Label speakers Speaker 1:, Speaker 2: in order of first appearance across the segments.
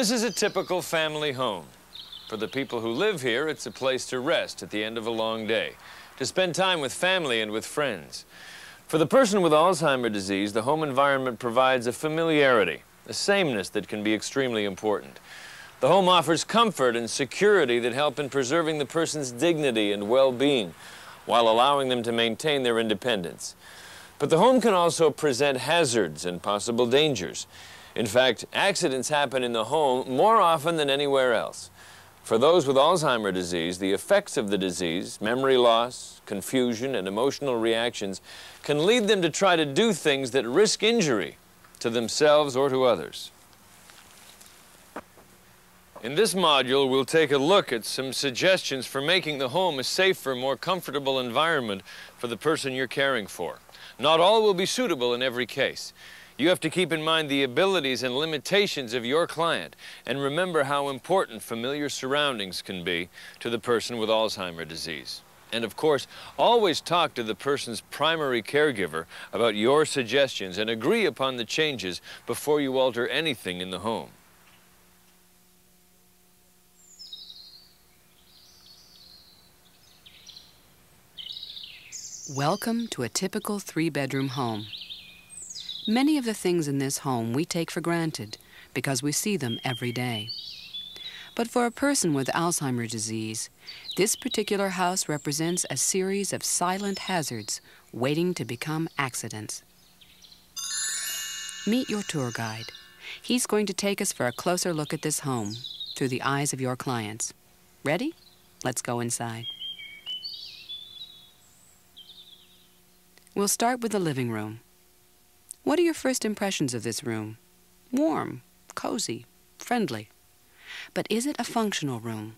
Speaker 1: This is a typical family home. For the people who live here, it's a place to rest at the end of a long day, to spend time with family and with friends. For the person with Alzheimer disease, the home environment provides a familiarity, a sameness that can be extremely important. The home offers comfort and security that help in preserving the person's dignity and well-being, while allowing them to maintain their independence. But the home can also present hazards and possible dangers. In fact, accidents happen in the home more often than anywhere else. For those with Alzheimer disease, the effects of the disease, memory loss, confusion, and emotional reactions can lead them to try to do things that risk injury to themselves or to others. In this module, we'll take a look at some suggestions for making the home a safer, more comfortable environment for the person you're caring for. Not all will be suitable in every case. You have to keep in mind the abilities and limitations of your client and remember how important familiar surroundings can be to the person with Alzheimer disease. And of course, always talk to the person's primary caregiver about your suggestions and agree upon the changes before you alter anything in the home.
Speaker 2: Welcome to a typical three-bedroom home. Many of the things in this home we take for granted because we see them every day. But for a person with Alzheimer disease, this particular house represents a series of silent hazards waiting to become accidents. Meet your tour guide. He's going to take us for a closer look at this home through the eyes of your clients. Ready? Let's go inside. We'll start with the living room. What are your first impressions of this room? Warm, cozy, friendly. But is it a functional room?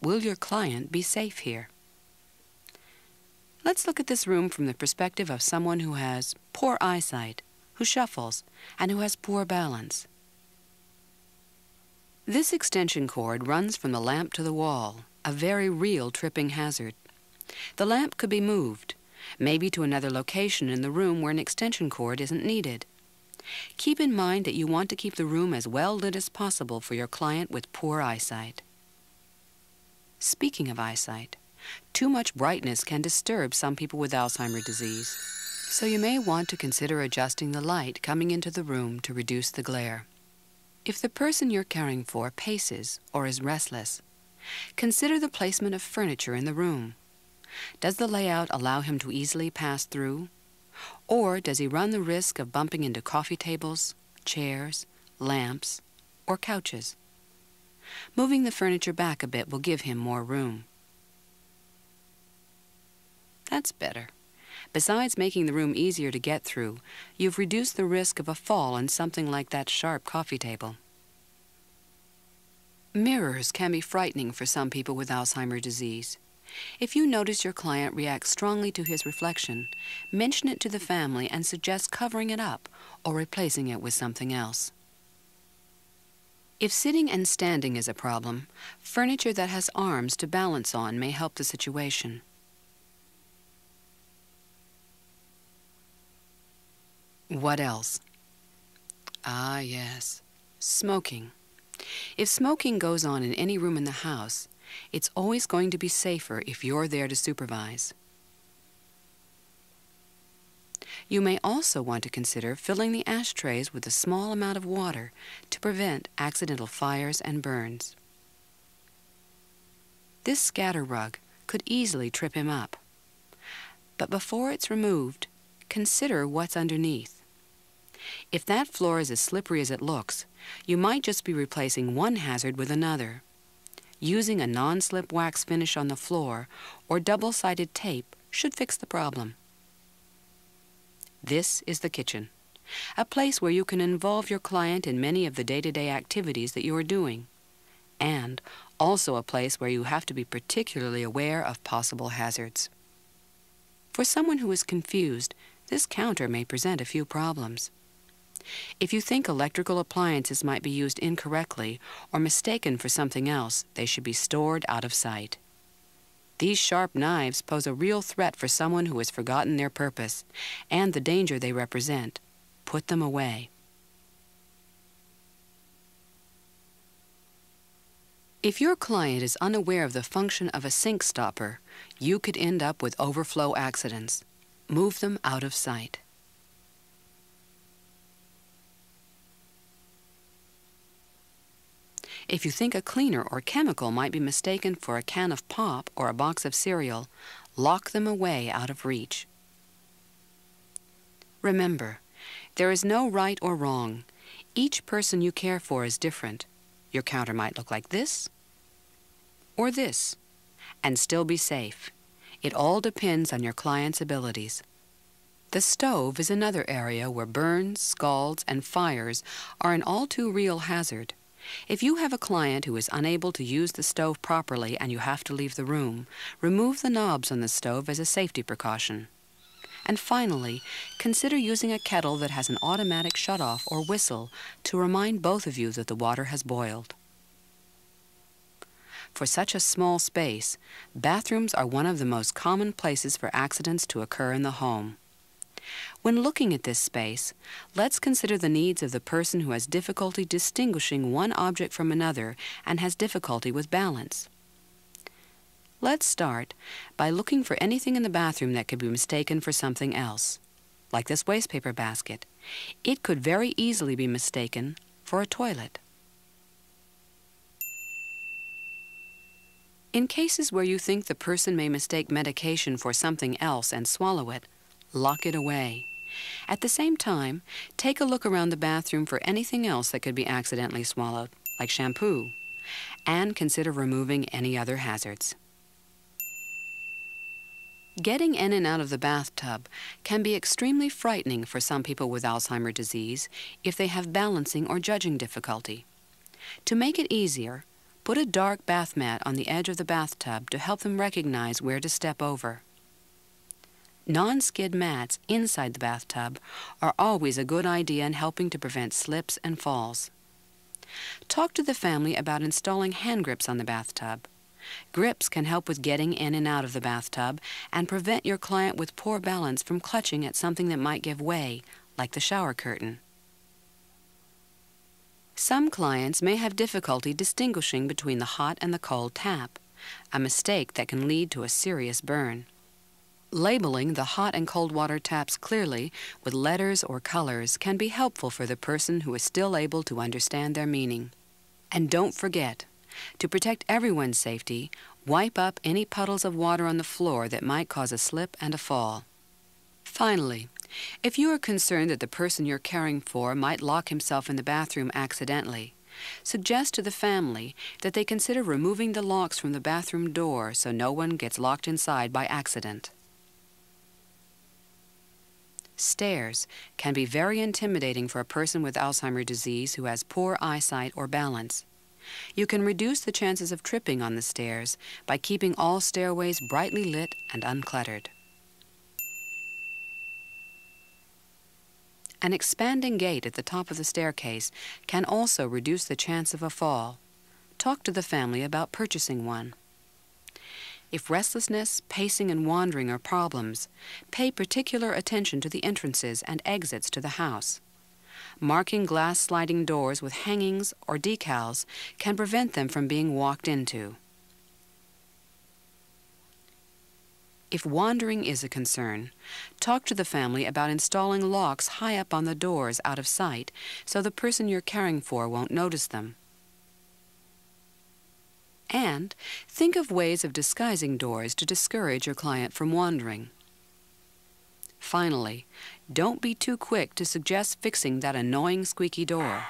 Speaker 2: Will your client be safe here? Let's look at this room from the perspective of someone who has poor eyesight, who shuffles, and who has poor balance. This extension cord runs from the lamp to the wall, a very real tripping hazard. The lamp could be moved, maybe to another location in the room where an extension cord isn't needed. Keep in mind that you want to keep the room as well lit as possible for your client with poor eyesight. Speaking of eyesight, too much brightness can disturb some people with Alzheimer disease, so you may want to consider adjusting the light coming into the room to reduce the glare. If the person you're caring for paces or is restless, consider the placement of furniture in the room. Does the layout allow him to easily pass through? Or does he run the risk of bumping into coffee tables, chairs, lamps, or couches? Moving the furniture back a bit will give him more room. That's better. Besides making the room easier to get through, you've reduced the risk of a fall on something like that sharp coffee table. Mirrors can be frightening for some people with Alzheimer disease. If you notice your client reacts strongly to his reflection, mention it to the family and suggest covering it up or replacing it with something else. If sitting and standing is a problem, furniture that has arms to balance on may help the situation. What else? Ah, yes, smoking. If smoking goes on in any room in the house, it's always going to be safer if you're there to supervise. You may also want to consider filling the ashtrays with a small amount of water to prevent accidental fires and burns. This scatter rug could easily trip him up. But before it's removed, consider what's underneath. If that floor is as slippery as it looks, you might just be replacing one hazard with another. Using a non-slip wax finish on the floor or double-sided tape should fix the problem. This is the kitchen, a place where you can involve your client in many of the day-to-day activities that you are doing, and also a place where you have to be particularly aware of possible hazards. For someone who is confused, this counter may present a few problems. If you think electrical appliances might be used incorrectly or mistaken for something else, they should be stored out of sight. These sharp knives pose a real threat for someone who has forgotten their purpose and the danger they represent. Put them away. If your client is unaware of the function of a sink stopper, you could end up with overflow accidents. Move them out of sight. If you think a cleaner or chemical might be mistaken for a can of pop or a box of cereal, lock them away out of reach. Remember, there is no right or wrong. Each person you care for is different. Your counter might look like this or this, and still be safe. It all depends on your client's abilities. The stove is another area where burns, scalds, and fires are an all too real hazard. If you have a client who is unable to use the stove properly and you have to leave the room, remove the knobs on the stove as a safety precaution. And finally, consider using a kettle that has an automatic shutoff or whistle to remind both of you that the water has boiled. For such a small space, bathrooms are one of the most common places for accidents to occur in the home. When looking at this space, let's consider the needs of the person who has difficulty distinguishing one object from another and has difficulty with balance. Let's start by looking for anything in the bathroom that could be mistaken for something else. Like this wastepaper basket. It could very easily be mistaken for a toilet. In cases where you think the person may mistake medication for something else and swallow it, lock it away. At the same time, take a look around the bathroom for anything else that could be accidentally swallowed, like shampoo, and consider removing any other hazards. Getting in and out of the bathtub can be extremely frightening for some people with Alzheimer disease if they have balancing or judging difficulty. To make it easier, put a dark bath mat on the edge of the bathtub to help them recognize where to step over. Non-skid mats inside the bathtub are always a good idea in helping to prevent slips and falls. Talk to the family about installing hand grips on the bathtub. Grips can help with getting in and out of the bathtub and prevent your client with poor balance from clutching at something that might give way, like the shower curtain. Some clients may have difficulty distinguishing between the hot and the cold tap, a mistake that can lead to a serious burn. Labeling the hot and cold water taps clearly with letters or colors can be helpful for the person who is still able to understand their meaning. And don't forget, to protect everyone's safety, wipe up any puddles of water on the floor that might cause a slip and a fall. Finally, if you are concerned that the person you're caring for might lock himself in the bathroom accidentally, suggest to the family that they consider removing the locks from the bathroom door so no one gets locked inside by accident. Stairs can be very intimidating for a person with Alzheimer disease who has poor eyesight or balance. You can reduce the chances of tripping on the stairs by keeping all stairways brightly lit and uncluttered. An expanding gate at the top of the staircase can also reduce the chance of a fall. Talk to the family about purchasing one. If restlessness, pacing, and wandering are problems, pay particular attention to the entrances and exits to the house. Marking glass sliding doors with hangings or decals can prevent them from being walked into. If wandering is a concern, talk to the family about installing locks high up on the doors out of sight so the person you're caring for won't notice them. And think of ways of disguising doors to discourage your client from wandering. Finally, don't be too quick to suggest fixing that annoying squeaky door.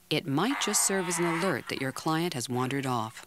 Speaker 2: It might just serve as an alert that your client has wandered off.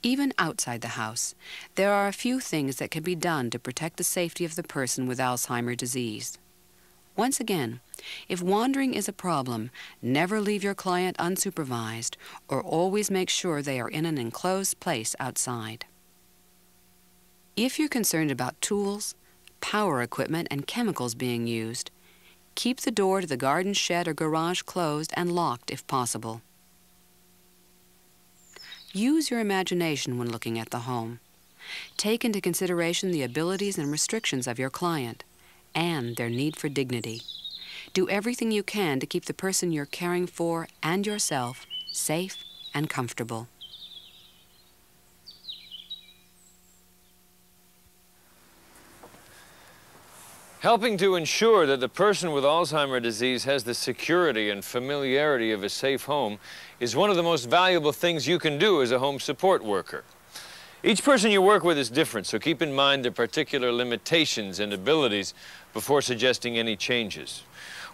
Speaker 2: Even outside the house, there are a few things that can be done to protect the safety of the person with Alzheimer disease. Once again, if wandering is a problem, never leave your client unsupervised, or always make sure they are in an enclosed place outside. If you're concerned about tools, power equipment, and chemicals being used, keep the door to the garden shed or garage closed and locked if possible. Use your imagination when looking at the home. Take into consideration the abilities and restrictions of your client and their need for dignity. Do everything you can to keep the person you're caring for and yourself safe and comfortable.
Speaker 1: Helping to ensure that the person with Alzheimer disease has the security and familiarity of a safe home is one of the most valuable things you can do as a home support worker. Each person you work with is different, so keep in mind their particular limitations and abilities before suggesting any changes.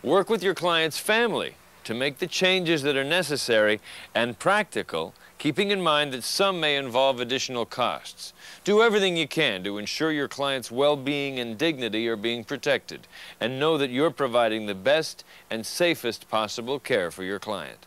Speaker 1: Work with your client's family to make the changes that are necessary and practical, keeping in mind that some may involve additional costs. Do everything you can to ensure your client's well-being and dignity are being protected, and know that you're providing the best and safest possible care for your client.